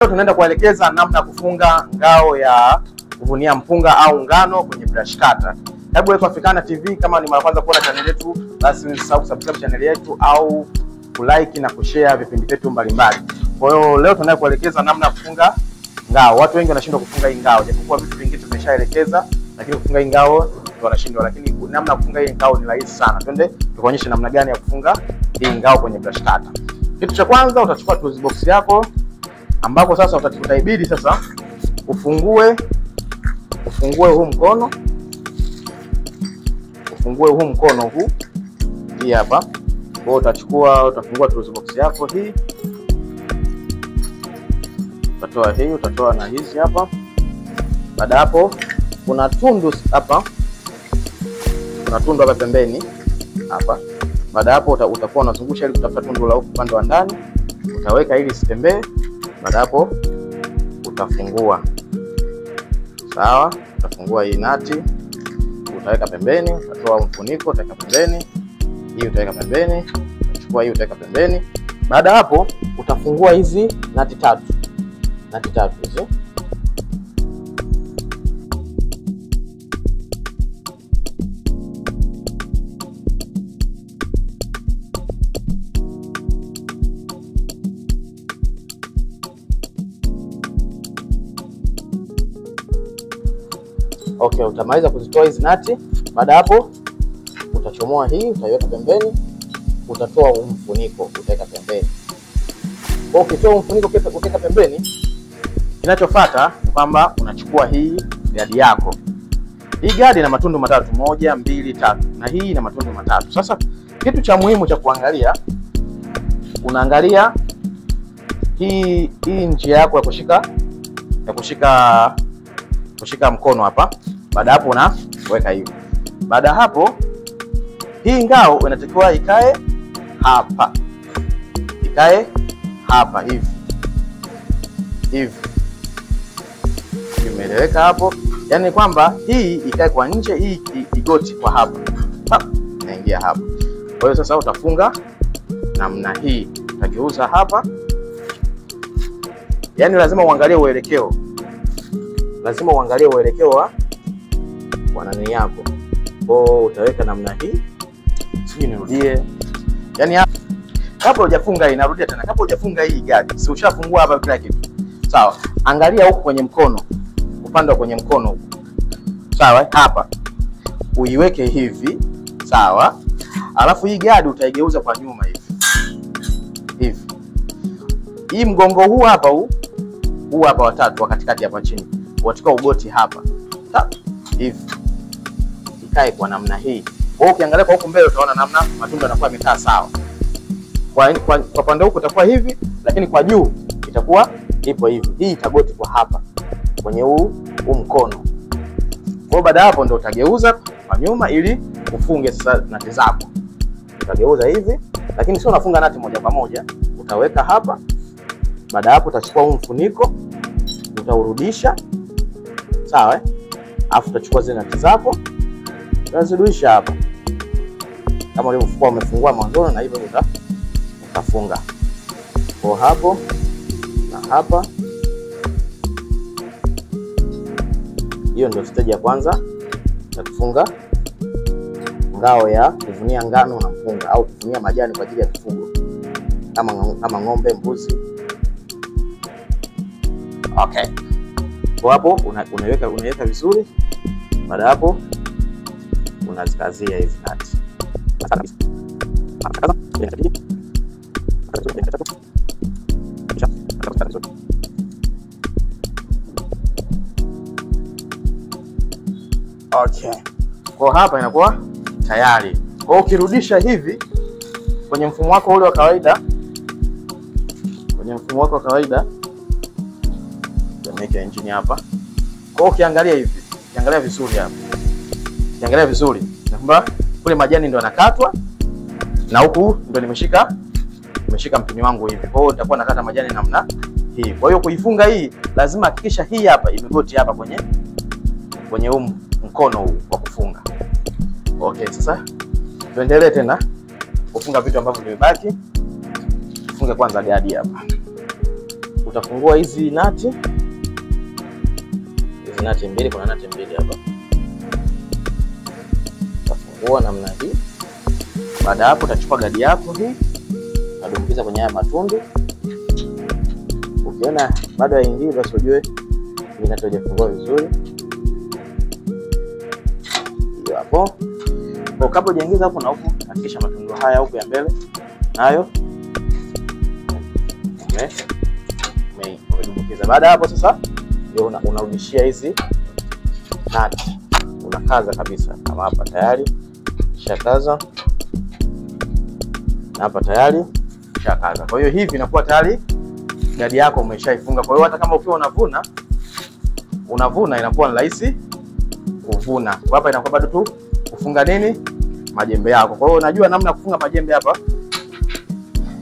Leo tunaenda kuelekeza namna ya kufunga ngao ya kuvunia mpunga au ngano kwenye brush cutter. Hebu wewe Africana TV, kama ni mara kwanza kuona channel yetu, basi usisahau kusubscribe channel yetu au kulike na kushare vipindi vyetu mbalimbali. Kwa hiyo leo tunaenda kuelekeza namna ya kufunga ngao. Watu wengi wanashindwa kufunga hii ngao, japokuwa vitu vingine tumeshaelekeza, lakini kufunga hii ngao ndio wanashindwa, lakini namna ya kufunga hii ngao ni rahisi sana. Twende tukuonyeshe namna gani ya kufunga hii ngao kwenye brush cutter. Kitu cha kwanza utachukua tools box yako, ambapo sasa utaibidi sasa ufungue huu mkono, huu hii hapa. Kwa utafungua tools box yako hii, utatoa na hizi hapa. Baada hapo kuna tundu hapa, pembeni hapa. Baada hapo utakuwa unazungusha ili kutafuta tundu la upande wa ndani, utaweka ili sitembee. Baada hapo utafungua, sawa. Utafungua hii nati, utaweka pembeni, utatoa mfuniko, utaweka pembeni, hii utaweka pembeni, utachukua hii utaweka pembeni. Baada hapo utafungua hizi nati tatu hizi. Okay, utamaliza kuzitoa hizi nati. Baada hapo utachomoa hii, utaiweka pembeni, utatoa mfuniko, utaweka pembeni. Kwa ukitoa mfuniko utaweka pembeni, kinachofuata ni kwamba unachukua hii gadi yako. Hii gadi ina matundu matatu, 1, 2, 3, na hii ina matundu matatu. Sasa kitu cha muhimu cha kuangalia, unaangalia hii njia yako ya kushika mkono hapa. Baada hapo unaweka hivi. Baada hapo hii ngao inatakiwa ikae hapa hivi. Imeeleweka hapo? Yaani kwamba hii ikae kwa nje, hii igoti kwa hapa. Naingia hapa. Kwa hiyo sasa utafunga namna hii. Utageuza hapa. Yaani lazima uangalie uelekeo. Wa nani yako. Kwa utaweka namna hii. Siji nirudie. Yaani kabla hujafunga hii, narudia tena. Kabla hujafunga hii gadi, si ushafungua hapa kila kitu. Sawa. Angalia huku kwenye mkono. Upande wa kwenye mkono huku. Sawa, hapa. Uiweke hivi, sawa? Alafu hii gadi utaigeuza kwa nyuma hivi. Hii mgongo huu hapa wa tatu wa katikati hapa chini. Wachukua ugoti hapa. Hivi. Ikae kwa namna hii. Kwa ukiangalia kwa huku mbele utaona namna matunda yanakuwa yamekaa sawa. Kwa pande huku itakuwa hivi, lakini kwa juu itakuwa ipo hivi. Hii itagoti kwa hapa kwenye huu mkono. Kwa baada hapo ndio utageuza kwa nyuma ili ufunge sasa nati zako. Utageuza hivi, lakini sio unafunga nati moja kwa moja. Utaweka hapa. Baada hapo utachukua huu mfuniko, utaurudisha. Sawa, afu utachukua zile nati zako, utazirudisha hapa. Kama ulivyokuwa umefungua mwanzo, na hivyo utafunga. Kwa hapo na hapa. Hiyo ndio stage ya kwanza ya kufunga ngao ya kuvunia ngano na mpunga, au kuvunia majani kwa ajili ya kifugo kama ng'ombe, mbuzi. Okay. Kwa hapo unaweka vizuri. Baada hapo unazikazia hizi nati. Okay. Kwa hapa inakuwa tayari. Kwa ukirudisha hivi kwenye mfumo wako ule wa kawaida, Make engine hapa. Kwa ukiangalia hivi, ukiangalia vizuri kwamba kule majani ndio yanakatwa na huku ndio nimeshika mpini wangu hivi. Kwa hiyo nitakuwa nakata majani namna hii. Kwa hiyo kuifunga hii lazima hakikisha hii hapa imegoti hapa kwenye mkono huu wa kufunga. Okay, sasa tuendelee tena kufunga vitu ambavyo vimebaki. Funga kwanza gadi hapa. utafungua hizi nati. Hizi nati mbili, kuna nati mbili hapa. Utafungua namna hii. Baada hapo utachukua gadi yako hii, unadumbukiza kwenye haya matundu. Ukiona bado haingii, basi ujue hii nati haijafungua vizuri. Hiyo hapo. Kwa kabla hujaingiza hapo na huku, hakikisha matundu haya huku ya mbele nayo umedumbukiza. Baada hapo sasa ndio unarudishia hizi nati. Unakaza kabisa kama hapa tayari shakaza. Na hapa tayari shakaza. Kwa hiyo hivi inakuwa tayari gadi yako umeshaifunga. Kwa hiyo hata kama ukiwa unavuna inakuwa ni rahisi kuvuna. Hapa inakuwa bado tu kufunga nini? Majembe yako. Kwa hiyo unajua namna kufunga majembe hapa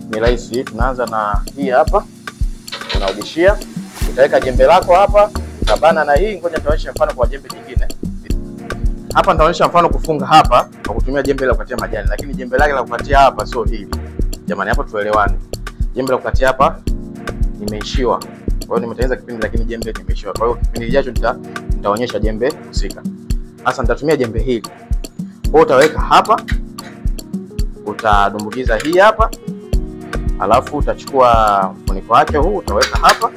ni rahisi. Tunaanza na hii hapa. Unarudishia, utaweka jembe lako hapa, utabana na hii. Ngoja nitaonyesha mfano kwa jembe jingine. Hapa nitaonyesha mfano kufunga hapa kwa kutumia jembe la kukatia majani, lakini jembe lake la kukatia hapa sio hili. Jamani, hapo tuelewane. Jembe la kukatia hapa nimeishiwa. Kwa hiyo nimetengeneza kipindi lakini jembe nimeishiwa. Kwa hiyo kipindi kijacho nitaonyesha jembe husika. Sasa nitatumia jembe hili. Kwa hiyo utaweka hapa, utadumbukiza hii hapa. Alafu utachukua mfuniko wake huu utaweka hapa.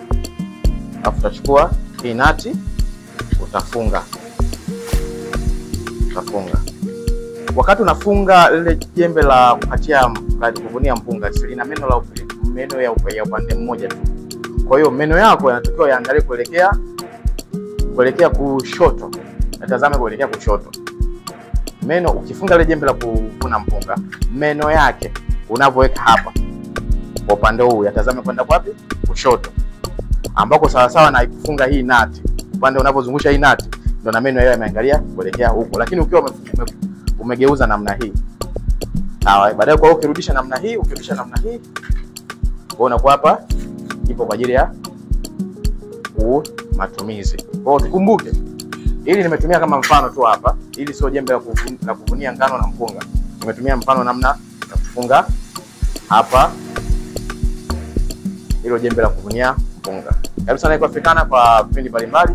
Alafu utachukua hii nati utafunga. Wakati unafunga lile jembe la kukatia kuvunia mpunga lina meno ya upande mmoja tu. Kwa hiyo meno yako yanatakiwa yaangalie kuelekea kushoto. Natazame kuelekea kushoto. Meno ukifunga lile jembe la kuvuna mpunga, meno yake unapoweka hapa kwa upande huu yatazame kwenda wapi? Kushoto. Ambako sawa sawa na kufunga hii nati. Upande unapozungusha hii nati ndio na meno yao yameangalia kuelekea huko. Lakini ukiwa umegeuza namna hii. Sawa, baadaye kwa ukirudisha namna hii, unakuwa hapa ipo kwa ajili ya matumizi. Kwa hiyo tukumbuke, hili nimetumia kama mfano tu hapa. Hili sio jembe la kuvunia ngano na mpunga. Nimetumia mfano namna ya kufunga hapa. Hilo jembe la kuvunia mpunga. Karibu sana kwa Africana kwa vipindi mbalimbali.